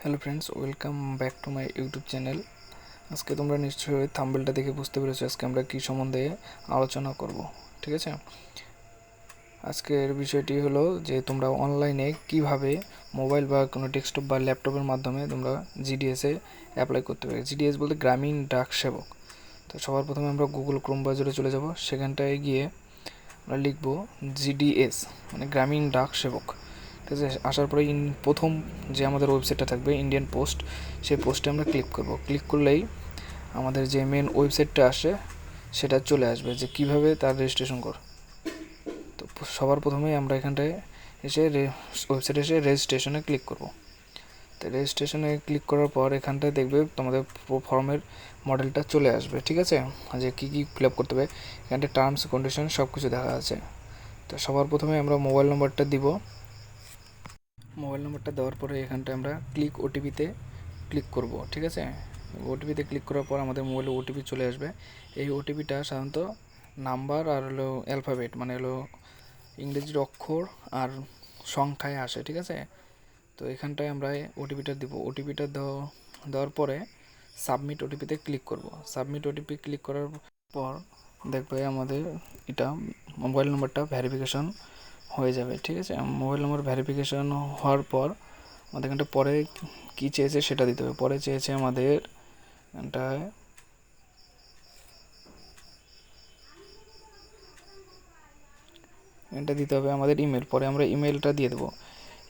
Hello friends, welcome back to my YouTube channel. আজকে তোমরা নিশ্চয়ই থাম্বনেলটা দেখে বুঝতে পেরেছো আজকে আমরা কী সম্বন্ধে আলোচনা করব। ঠিক আছে, আজকের বিষয়টি হলো যে তোমরা অনলাইনে কিভাবে মোবাইল বা কোনো ডেস্কটপ বা ল্যাপটপের মাধ্যমে তোমরা জিডিএসে অ্যাপ্লাই করতে পারবে। জিডিএস বলতে গ্রামীণ ডাক সেবক। তো সবার প্রথমে আমরা গুগল ক্রোম ব্রাউজারে চলে যাব। সেখানটায় গিয়ে আমরা লিখব জিডিএস মানে গ্রামীণ ডাক সেবক। ঠিক আছে, আসার পরে প্রথম যে আমাদের ওয়েবসাইটটা থাকবে ইন্ডিয়ান পোস্ট, সেই পোস্টে আমরা ক্লিক করব। ক্লিক করলেই আমাদের যে মেন ওয়েবসাইটটা আসে সেটা চলে আসবে যে কিভাবে তার রেজিস্ট্রেশন কর। তো সবার প্রথমেই আমরা এখানটায় এসে ওয়েবসাইটে এসে রেজিস্ট্রেশনে ক্লিক করব। তো রেজিস্ট্রেশনে ক্লিক করার পর এখানটায় দেখবে তোমাদের ফর্মের মডেলটা চলে আসবে। ঠিক আছে, যে কী কী ফিল আপ করতে হবে এখানটায় টার্মস কন্ডিশন সব কিছু দেখা আছে। তো সবার প্রথমে আমরা মোবাইল নম্বরটা দিব। মোবাইল নম্বরটা দেওয়ার পরে এখানটায় আমরা ক্লিক ওটিপিতে ক্লিক করব। ঠিক আছে, ওটিপিতে ক্লিক করার পর আমাদের মোবাইলে ওটিপি চলে আসবে। এই ওটিপিটা সাধারণত নাম্বার আর হলো অ্যালফাবেট মানে হলো ইংরেজির অক্ষর আর সংখ্যায় আসে। ঠিক আছে, তো এখানটায় আমরা ওটিপিটা দিব। ওটিপিটা দেওয়ার পরে সাবমিট ওটিপিতে ক্লিক করব। সাবমিট ওটিপি ক্লিক করার পর দেখবে আমাদের এটা মোবাইল নম্বরটা ভেরিফিকেশন হয়ে যাবে। ঠিক আছে, মোবাইল নম্বর ভেরিফিকেশন হওয়ার পর আমাদের এখানটা পরে কী চেয়েছে সেটা দিতে হবে। পরে চেয়েছে আমাদের এখানটায় এটা দিতে হবে আমাদের ইমেল। পরে আমরা ইমেলটা দিয়ে দেবো।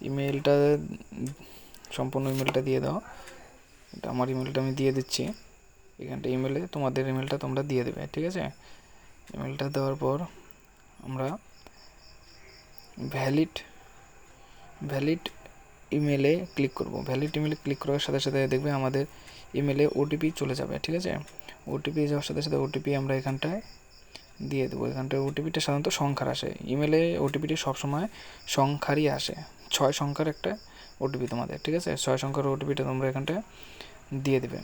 ইমেলটা সম্পূর্ণ ইমেলটা দিয়ে দাও। এটা আমার ইমেলটা আমি দিয়ে দিচ্ছি। এখানটা ইমেলে তোমাদের ইমেলটা তোমরা দিয়ে দেবে। ঠিক আছে, ইমেলটা দেওয়ার পর আমরা ভ্যালিড ইমেলে ক্লিক করব। ভ্যালিড ইমেলে ক্লিক করার সাথে সাথে দেখবে আমাদের ইমেলে ওটিপি চলে যাবে। ঠিক আছে, ওটিপি যাওয়ার সাথে সাথে ওটিপি আমরা এখানটায় দিয়ে দেবো। এখানটায় ওটিপিটা সাধারণত সংখ্যার আসে। ইমেলে ওটিপিটি সবসময় সংখ্যারই আসে, 6 সংখ্যার একটা ওটিপি তোমাদের। ঠিক আছে, 6 সংখ্যার ওটিপিটা তোমরা এখানটায় দিয়ে দেবে।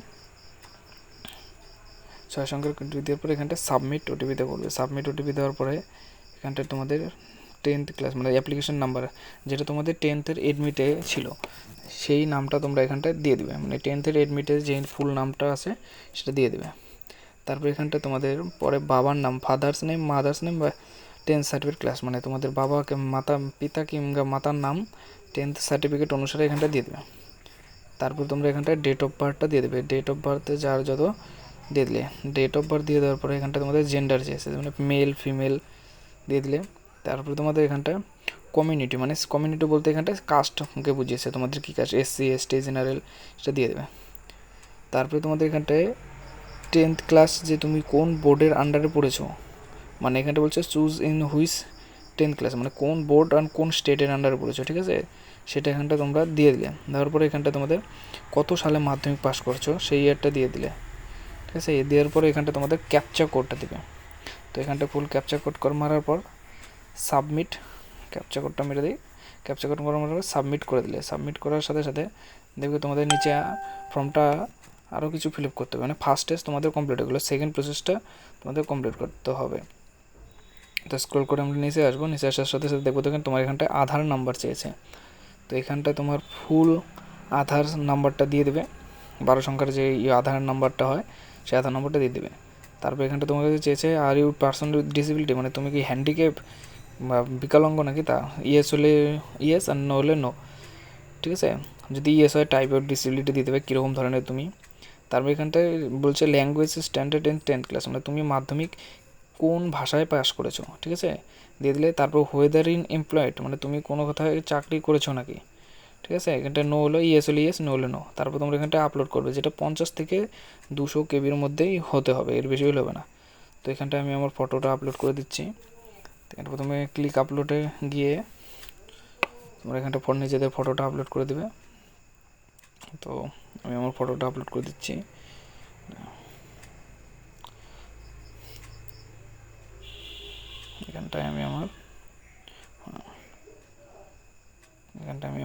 6 সংখ্যার ওটিপি দেওয়ার পরে এখানটায় সাবমিট ওটিপিতে করবে। সাবমিট ওটিপি দেওয়ার পরে এখানটায় তোমাদের 10th ক্লাস মানে অ্যাপ্লিকেশন নাম্বার যেটা তোমাদের 10th-এর এডমিটে ছিল সেই নামটা তোমরা এখানটায় দিয়ে দেবে। মানে 10th-এর এডমিটে যে ফুল নামটা আছে সেটা দিয়ে দেবে। তারপর এখানটা তোমাদের পরে বাবার নাম, ফাদার্স নেম, মাদার্স নেম বা 10th সার্টিফিকেট ক্লাস মানে তোমাদের বাবাকে পিতা কিংবা মাতার নাম 10th সার্টিফিকেট অনুসারে এখানটা দিয়ে দেবে। তারপর তোমরা এখানটায় ডেট অফ বার্থটা দিয়ে দেবে। ডেট অফ বার্থে যার যত দিয়ে দিলে। ডেট অফ বার্থ দিয়ে দেওয়ার পরে এখানটা তোমাদের জেন্ডার চেয়েছে মানে মেল ফিমেল দিয়ে দিলে। তারপরে তোমাদের এখানটা কমিউনিটি মানে কমিউনিটি বলতে এখানটায় কাস্টকে বুঝিয়েছে, তোমাদের কী কাস্ট, এসসি এসটি জেনারেল, সেটা দিয়ে দেবে। তারপরে তোমাদের এখানটায় 10th ক্লাস যে তুমি কোন বোর্ডের আন্ডারে পড়েছো মানে এখানটা বলছে choose in which 10th class মানে কোন বোর্ড আর কোন স্টেটের আন্ডারে পড়েছো। ঠিক আছে, সেটা এখানটা তোমরা দিয়ে দিলে। দেওয়ার পরে এখানটা তোমাদের কত সালে মাধ্যমিক পাস করছো সেই ইয়ারটা দিয়ে দিলে। ঠিক আছে, দেওয়ার পরে এখানটা তোমাদের ক্যাপচা কোডটা দেবে। তো এখানটা ফুল ক্যাপচা কোড মারার পর সাবমিট, ক্যাপচা কোডটা মেরে দিই। ক্যাপচা কোড মারার পর সাবমিট করে দিলে। সাবমিট করার সাথে সাথে দেখবে তোমাদের নিচে ফর্মটা আরও কিছু ফিল আপ করতে হবে। মানে ফার্স্ট স্টেজ তোমাদের কমপ্লিট হয়ে গেলো, সেকেন্ড প্রসেসটা তোমাদের কমপ্লিট করতে হবে। তো স্ক্রল করে আমরা নিচে আসবো। নিচে আসার সাথে সাথে দেখবো দেখেন তোমার এখানটায় আধার নাম্বার চেয়েছে। তো এখানটায় তোমার ফুল আধার নাম্বারটা দিয়ে দেবে। 12 সংখ্যার যে আধার নাম্বারটা হয় সেই আধার নাম্বারটা দিয়ে দেবে। তারপর এখানটা তোমার কাছে চেয়েছে are you person with disability মানে তুমি কি হ্যান্ডিক্যাপ বা বিকলাঙ্গ নাকি, তা ইয়েস হলে ইয়েস আর নো হলে নো। ঠিক আছে, যদি ইয়েস হয় টাইপ অফ ডিসেবিলিটি দিয়ে দেবে কীরকম ধরনের তুমি। তারপর এখানটায় বলছে language standard in 10th class মানে তুমি মাধ্যমিক কোন ভাষায় পাস করেছো। ঠিক আছে, দিয়ে দিলে। তারপর ওয়েদার ইন এমপ্লয়েড মানে তুমি কোনো কোথায় চাকরি করেছো নাকি। ঠিক আছে, এখানটা নো হলো ইয়েস হলে ইয়েস, নো হলে নো। তারপর তোমরা এখানটা আপলোড করবে, যেটা 50 থেকে 200 কেবির মধ্যেই হতে হবে, এর বেশি হলে হবে না। তো এখানটা আমি আমার ফটোটা আপলোড করে দিচ্ছি। এখানে প্রথমে ক্লিক আপলোডে গিয়ে তোমরা এখানটা নিজেদের ফটোটা আপলোড করে দেবে। তো আমি আমার ফটোটা আপলোড করে দিচ্ছি। এখানটায় আমি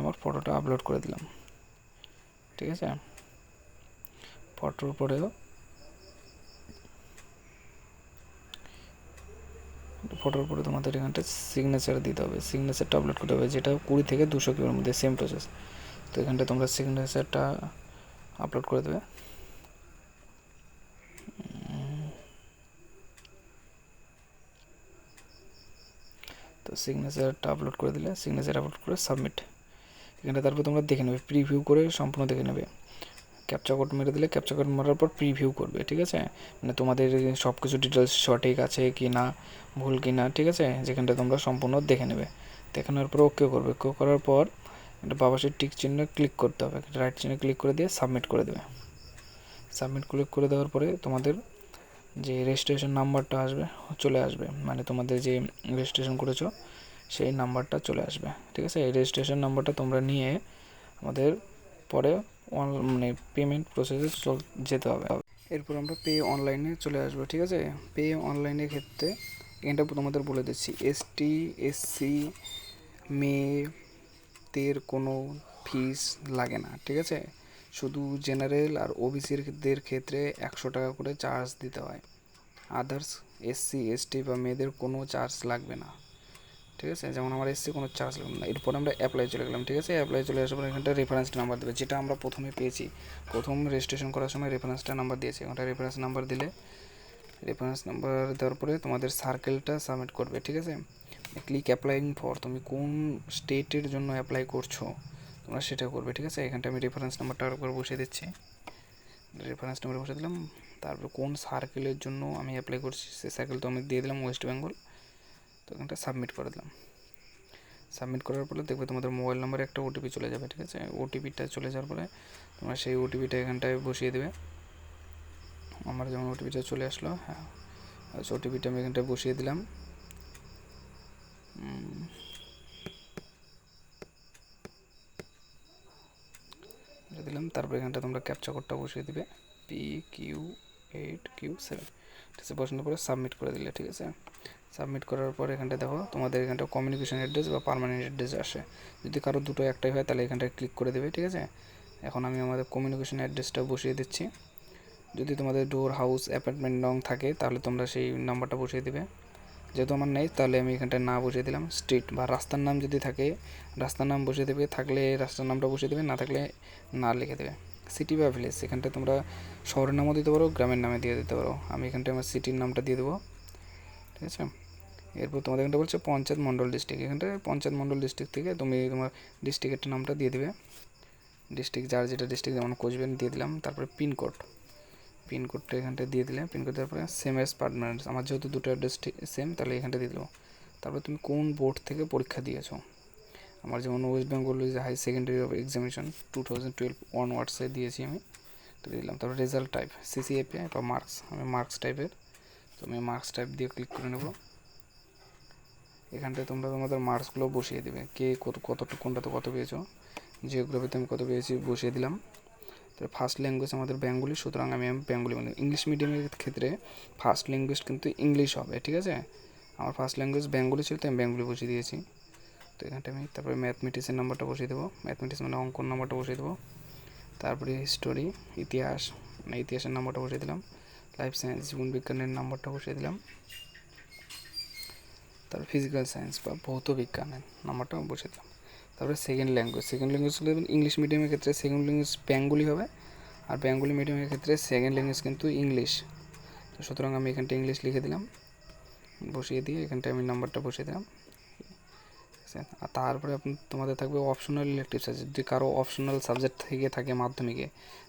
আমার ফটোটা আপলোড করে দিলাম। ঠিক আছে, ফটোর পরেও তোমাদের এখানটা সিগনেচার দিতে হবে। সিগনেচারটা আপলোড করতে হবে, যেটা 20 থেকে 200 কিলোর মধ্যে, সেম প্রসেস। তো এখানটা তোমরা সিগনেচারটা আপলোড করে দেবে। তো সিগনেচারটা আপলোড করে দিলে, সিগনেচার আপলোড করে সাবমিট। এখানটা তারপর তোমরা দেখে নেবে, প্রিভিউ করে সম্পূর্ণ দেখে নেবে। ক্যাপচা কোড মেরে দিলে, ক্যাপচা কোড মারার পর প্রিভিউ করবে, ঠিক আছে, মানে তোমাদের সব কিছু ডিটেলস সঠিক আছে কি না, ভুল কি না, ঠিক আছে, যেখানটা তোমরা সম্পূর্ণ দেখে নেবে। দেখানোর পর ওকে করবে। ওকে করার পর একটা বাবাসের টিক চিহ্ন ক্লিক করতে হবে, রাইট চিহ্নে ক্লিক করে দিয়ে সাবমিট করে দেবে। সাবমিট ক্লিক করে দেওয়ার পরে তোমাদের যে রেজিস্ট্রেশন নাম্বারটা আসবে চলে আসবে, মানে তোমাদের যে রেজিস্ট্রেশন করেছো সেই নাম্বারটা চলে আসবে, ঠিক আছে। এই রেজিস্ট্রেশন নাম্বারটা তোমরা নিয়ে আমাদের পরে মানে পেমেন্ট প্রসেসে যেতে হবে। এরপর আমরা পে অনলাইনে চলে আসবো, ঠিক আছে। পে অনলাইনের ক্ষেত্রে এটা তোমাদের বলে দিচ্ছি, এসটি এসসি মেয়েদের কোনো ফিস লাগে না, ঠিক আছে। শুধু জেনারেল আর ওবিসিদের ক্ষেত্রে 100 টাকা করে চার্জ দিতে হয়। আদার্স এসসি এসটি বা মেয়েদের কোনো চার্জ লাগবে না, ঠিক আছে। যেমন আমার এসসি কোনো চার্জ লাগবে না। এরপর আমরা অ্যাপ্লাই চলে গেলাম, ঠিক আছে। অ্যাপ্লাই চলে আসার পর এখানটা রেফারেন্স নাম্বার দেবে, যেটা আমরা প্রথমে পেয়েছি, প্রথম রেজিস্ট্রেশন করার সময় রেফারেন্সটা নাম্বার দিয়েছি। ওটা রেফারেন্স নাম্বার দিলে, রেফারেন্স নাম্বার দেওয়ার পরে তোমাদের সার্কেলটা সাবমিট করবে, ঠিক আছে। ক্লিক অ্যাপ্লাইং ফর, তুমি কোন স্টেটের জন্য অ্যাপ্লাই করছো তোমরা সেটা করবে, ঠিক আছে। এখানটা আমি রেফারেন্স নাম্বারটা একবার বসিয়ে দিচ্ছি, রেফারেন্স নাম্বার বসিয়ে দিলাম। তারপর কোন সার্কেলের জন্য আমি অ্যাপ্লাই করছি সেই সার্কেল তো আমি দিয়ে দিলাম ওয়েস্ট বেঙ্গল। তো এখানটা সাবমিট করে দিলাম। সাবমিট করার পরে দেখবে তোমাদের মোবাইল নাম্বারে একটা ওটিপি চলে যাবে, ঠিক আছে। ওটিপিটা চলে যাওয়ার পরে তোমরা সেই ওটিপিটা এখানটায় বসিয়ে দেবে। আমার যেমন ওটিপিটা চলে আসলো, হ্যাঁ, আচ্ছা, ওটিপিটা আমি এখানটায় বসিয়ে দিলাম। দিলাম। তারপর এখানটা তোমরা ক্যাপচা কোডটা বসিয়ে দিবে, PQ8Q7, ঠিক আছে। বসানোর পরে সাবমিট করে দিলে, ঠিক আছে। সাবমিট করার পর এখানটা দেখো তোমাদের এখানটা কমিউনিকেশন অ্যাড্রেস বা পার্মানেন্ট অ্যাড্রেস আসে। যদি কারো দুটো একটাই হয় তাহলে এখানটায় ক্লিক করে দেবে, ঠিক আছে। এখন আমি আমাদের কমিউনিকেশন অ্যাড্রেসটা বসিয়ে দিচ্ছি। যদি তোমাদের ডোর হাউস অ্যাপার্টমেন্ট নং থাকে তাহলে তোমরা সেই নাম্বারটা বসিয়ে দেবে। যেহেতু আমার নেই তাহলে আমি এখানটায় না বসিয়ে দিলাম। স্ট্রিট বা রাস্তার নাম যদি থাকে রাস্তার নাম বসিয়ে দেবে, থাকলে রাস্তার নামটা বসিয়ে দেবে, না থাকলে না লিখে দেবে। সিটি বা ভিলেজ, এখানটায় তোমরা শহরের নামও দিতে পারো, গ্রামের নামে দিয়ে দিতে পারো। আমি এখানটায় আমার সিটির নামটা দিয়ে দেবো, ঠিক আছে। এরপর তোমাদের এখানটা বলছে পঞ্চায়েত মণ্ডল ডিস্ট্রিক্ট, এখানটায় পঞ্চায়েত মণ্ডল ডিস্ট্রিক্ট থেকে তুমি তোমার ডিস্ট্রিক্টের নামটা দিয়ে দেবে। ডিস্ট্রিক্ট যার যেটা ডিস্ট্রিক্ট, যেমন কোচবিহার দিয়ে দিলাম। তারপরে পিনকোডটা এখানটায় দিয়ে দিলে, পিনকোড দেওয়ার পরে সেম এস পার্টনার, আমার যেহেতু দুটো অ্যাড্রেস সেম তাহলে এখানটা দিয়ে দিলো। তারপরে তুমি কোন বোর্ড থেকে পরীক্ষা দিয়েছো, আমার যেমন West Bengal high secondary of examination 2012 অনওয়ার্ডসে দিয়েছি আমি, তো দিলাম। তারপর রেজাল্ট টাইপ CCAPI বা মার্কস, আমি মার্কস টাইপের, তো আমি মার্কস টাইপ দিয়ে ক্লিক করে নেব। এখানটায় তোমরা তোমাদের মার্কসগুলো বসিয়ে দেবে, কে কতটুকু কোনটাতে কত পেয়েছো। জিওগ্রাফিতে আমি কত পেয়েছি বসিয়ে দিলাম। তো ফার্স্ট ল্যাঙ্গুয়েজ আমাদের বেঙ্গলি, সুতরাং আমি বেঙ্গলি বলি। ইংলিশ মিডিয়ামের ক্ষেত্রে ফার্স্ট ল্যাঙ্গুয়েজ কিন্তু ইংলিশ হবে, ঠিক আছে। আমার ফার্স্ট ল্যাঙ্গুয়েজ বেঙ্গলি ছিল তো আমি বেঙ্গলি বসিয়ে দিয়েছি। তো এখানটা আমি তারপরে ম্যাথমেটিক্সের নাম্বারটা বসিয়ে দেবো, ম্যাথমেটিক্স মানে অঙ্কন নাম্বারটা বসিয়ে দেবো। তারপরে হিস্টোরি ইতিহাস, মানে ইতিহাসের নাম্বারটা বসিয়ে দিলাম। লাইফ সায়েন্স জীবন বিজ্ঞানের নাম্বারটা বসিয়ে দিলাম। তারপর ফিজিক্যাল সায়েন্স বা ভৌত বিজ্ঞানের নাম্বারটা বসিয়ে দিলাম। তারপরে সেকেন্ড ল্যাঙ্গুয়েজ হলে ইংলিশ মিডিয়ামের ক্ষেত্রে সেকেন্ড ল্যাঙ্গুয়েজ বেঙ্গলি হবে, আর বেঙ্গলি মিডিয়ামের ক্ষেত্রে সেকেন্ড ল্যাঙ্গুয়েজ কিন্তু ইংলিশ। তো সুতরাং আমি এখানটা ইংলিশ লিখে দিলাম, বসিয়ে দিয়ে এখানটায় আমি নাম্বারটা বসিয়ে দিলাম। আর তারপরে তোমাদের থাকবে অপশনাল ইলেকটিভ সাবজেক্ট, যদি কারো অপশনাল সাবজেক্ট থেকে থাকে মাধ্যমিকে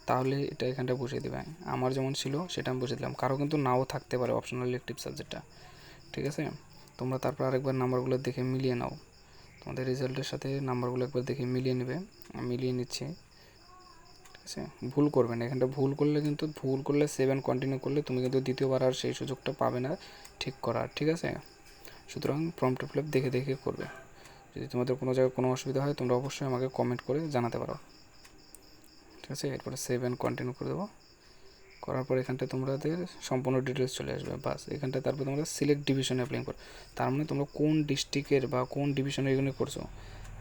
তাহলে এটা এখানটা বসিয়ে দেবে। আমার যেমন ছিল সেটা আমি বসিয়ে দিলাম, কারো কিন্তু নাও থাকতে পারে অপশনাল ইলেকটিভ সাবজেক্টটা, ঠিক আছে। তোমরা তারপর আরেকবার নাম্বারগুলো দেখে মিলিয়ে নাও, তোমাদের রেজাল্টের সাথে নাম্বারগুলো একবার দেখে মিলিয়ে নেবে। আমি মিলিয়ে নিচ্ছি, ঠিক আছে। ভুল করবে না, এখানটা ভুল করলে 7 কন্টিনিউ করলে তুমি কিন্তু দ্বিতীয়বার আর সেই সুযোগটা পাবে না ঠিক করার, ঠিক আছে। সুতরাং প্রম্পট ফিল আপ দেখে দেখে করবে। যদি তোমাদের কোনো জায়গায় কোনো অসুবিধা হয় তোমরা অবশ্যই আমাকে কমেন্ট করে জানাতে পারো, ঠিক আছে। এরপরে 7 কন্টিনিউ করে দেবো। করার পর এখানটায় তোমাদের সম্পূর্ণ ডিটেলস চলে আসবে, বাস। এখানটায় তারপর তোমরা সিলেক্ট ডিভিশন অ্যাপ্লাই করো, তার মানে তোমরা কোন ডিস্ট্রিক্টের বা কোন ডিভিশনের এগুলো করছো।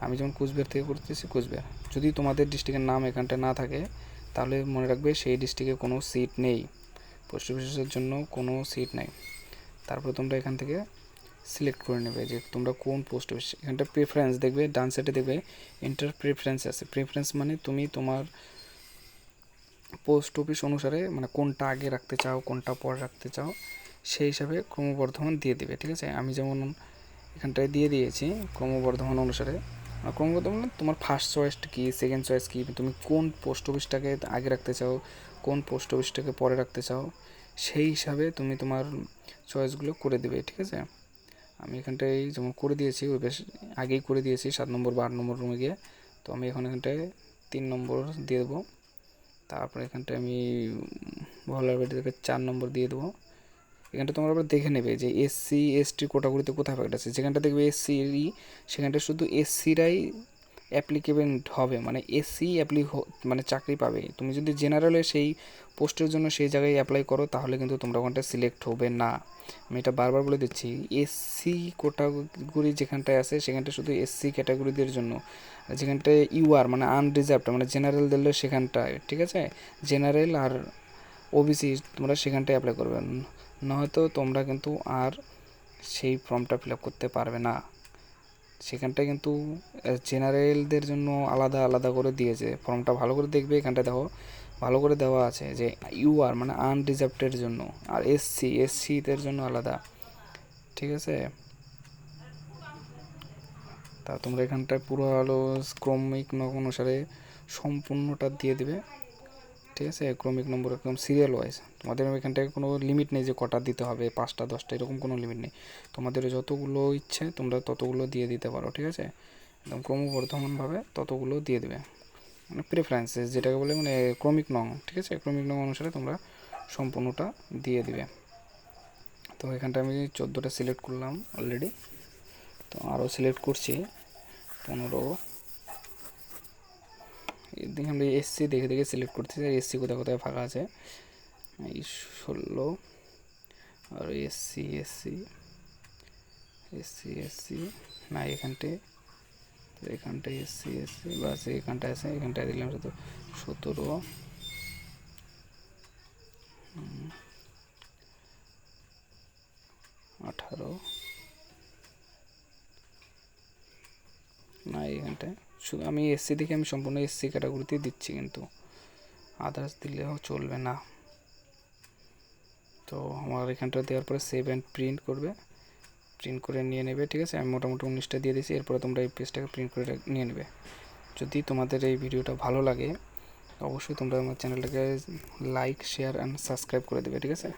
আমি যেমন কুচবিহার থেকে করতেছি কুচবিহার। যদি তোমাদের ডিস্ট্রিক্টের নাম এখানটায় না থাকে তাহলে মনে রাখবে সেই ডিস্ট্রিক্টে কোনো সিট নেই, পোস্ট অফিসের জন্য কোনো সিট নেই। তারপর তোমরা এখান থেকে সিলেক্ট করে নেবে যে তোমরা কোন পোস্ট অফিস। এখানটা প্রেফারেন্স দেখবে, ডান সাইডে দেখবে এন্টার প্রেফারেন্স আছে। প্রেফারেন্স মানে তুমি তোমার পোস্ট অফিস অনুসারে মানে কোনটা আগে রাখতে চাও, কোনটা পরে রাখতে চাও, সেই হিসাবে ক্রমবর্ধমান দিয়ে দেবে। ঠিক আছে, আমি যেমন এখানটায় দিয়ে দিয়েছি ক্রমবর্ধমান অনুসারে। ক্রমবর্ধমান তোমার ফার্স্ট চয়েস কী, সেকেন্ড চয়েস কী, তুমি কোন পোস্ট অফিসটাকে আগে রাখতে চাও, কোন পোস্ট অফিসটাকে পরে রাখতে চাও, সেই হিসাবে তুমি তোমার চয়েসগুলো করে দেবে। ঠিক আছে, আমি এখানটায় যেমন করে দিয়েছি ওই বেশ আগেই করে দিয়েছি 7 নম্বর বা 8 নম্বর রুমে গিয়ে। তো আমি এখন এখানটায় 3 নম্বর দিয়ে দেবো। তারপরে এখানটায় আমি ভালো 4 নম্বর দিয়ে দেবো। এখানটা তোমরা আবার দেখে নেবে যে এসসি এসটি কোটাগুলিতে কোথায় ফাঁকটা আছে। যেখানটা দেখবে এসসি সেখানটা শুধু এসসিরাই অ্যাপ্লিকেবল হবে, মানে এসসি মানে চাকরি পাবে। তুমি যদি জেনারেলে সেই পোস্টের জন্য সেই জায়গায় অ্যাপ্লাই করো তাহলে কিন্তু তোমরা ওখানটা সিলেক্ট হবে না। আমি এটা বারবার বলে দিচ্ছি, এসসি কোটাগুলি যেখানটায় আছে সেখানটা শুধু এসসি ক্যাটাগরিদের জন্য। যেখানটায় ইউআর মানে আনরিজার্ভড মানে জেনারেল দিলে সেখানটায়, ঠিক আছে, জেনারেল আর ওবিসি তোমরা সেখানটায় অ্যাপ্লাই করবে, নয়তো তোমরা কিন্তু আর সেই ফর্মটা ফিল আপ করতে পারবে না। সেখানটায় কিন্তু জেনারেলদের জন্য আলাদা আলাদা করে দিয়েছে। ফর্মটা ভালো করে দেখবে, এখানটা দেখো ভালো করে দেওয়া আছে যে ইউআর মানে আনরিজার্ভডের জন্য, আর এসসিদের জন্য আলাদা। ঠিক আছে, তা তোমরা এখানটায় পুরো হলো ক্রমিক অনুসারে সম্পূর্ণটা দিয়ে দেবে। ঠিক আছে, ক্রমিক নম্বর একদম সিরিয়াল ওয়াইজ। তোমাদের এখানটায় কোনো লিমিট নেই যে কটা দিতে হবে, 5টা 10টা এরকম কোনো লিমিট নেই। তোমাদের যতগুলো ইচ্ছে তোমরা ততগুলো দিয়ে দিতে পারো। ঠিক আছে, একদম ক্রমবর্ধমানভাবে ততগুলো দিয়ে দেবে, মানে প্রেফারেন্সেস যেটাকে বলে, মানে ক্রমিক নং। ঠিক আছে, ক্রমিক নং অনুসারে তোমরা সম্পূর্ণটা দিয়ে দিবে। তো এখানটা আমি 14টা সিলেক্ট করলাম অলরেডি, তো আরও সিলেক্ট করছি 15। এদিকে আমরা এসসি দেখে দেখে সিলেক্ট করতেছি, এসসি কোথায় কোথায় ফাঁকা আছে। এই 16 আর এসসি এসসি এসসি এসসি না, এখানটায় এসসি এসসি বাস এখানটায় আছে, এখানটায় দিলাম শুধু 17 18 না, এখানটায় শুধু আমি এসসি দেখে আমি সম্পূর্ণ এসসি ক্যাটাগরিতে দিচ্ছি, কিন্তু আদার্স দিলেও চলবে না। তো আমার এখানটা দেওয়ার পরে সেভ অ্যান্ড প্রিন্ট করবে, প্রিন্ট করে নিয়ে নেবে। ঠিক আছে, আমি মোটামুটি 19টা দিয়ে দিয়েছি। এরপরে তোমরা এই পেজটাকে প্রিন্ট করে নিয়ে নেবে। যদি তোমাদের এই ভিডিওটা ভালো লাগে অবশ্যই তোমরা আমার চ্যানেলটাকে লাইক শেয়ার অ্যান্ড সাবস্ক্রাইব করে দেবে। ঠিক আছে,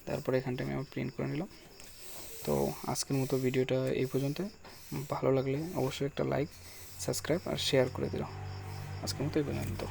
তারপরে এখানটা আমি আমার প্রিন্ট করে নিলাম। তো আজকের মতো ভিডিওটা এই পর্যন্ত। ভালো লাগলে অবশ্যই একটা লাইক সাবস্ক্রাইব আর শেয়ার করে দিও। আজকের মতো এই পর্যন্ত।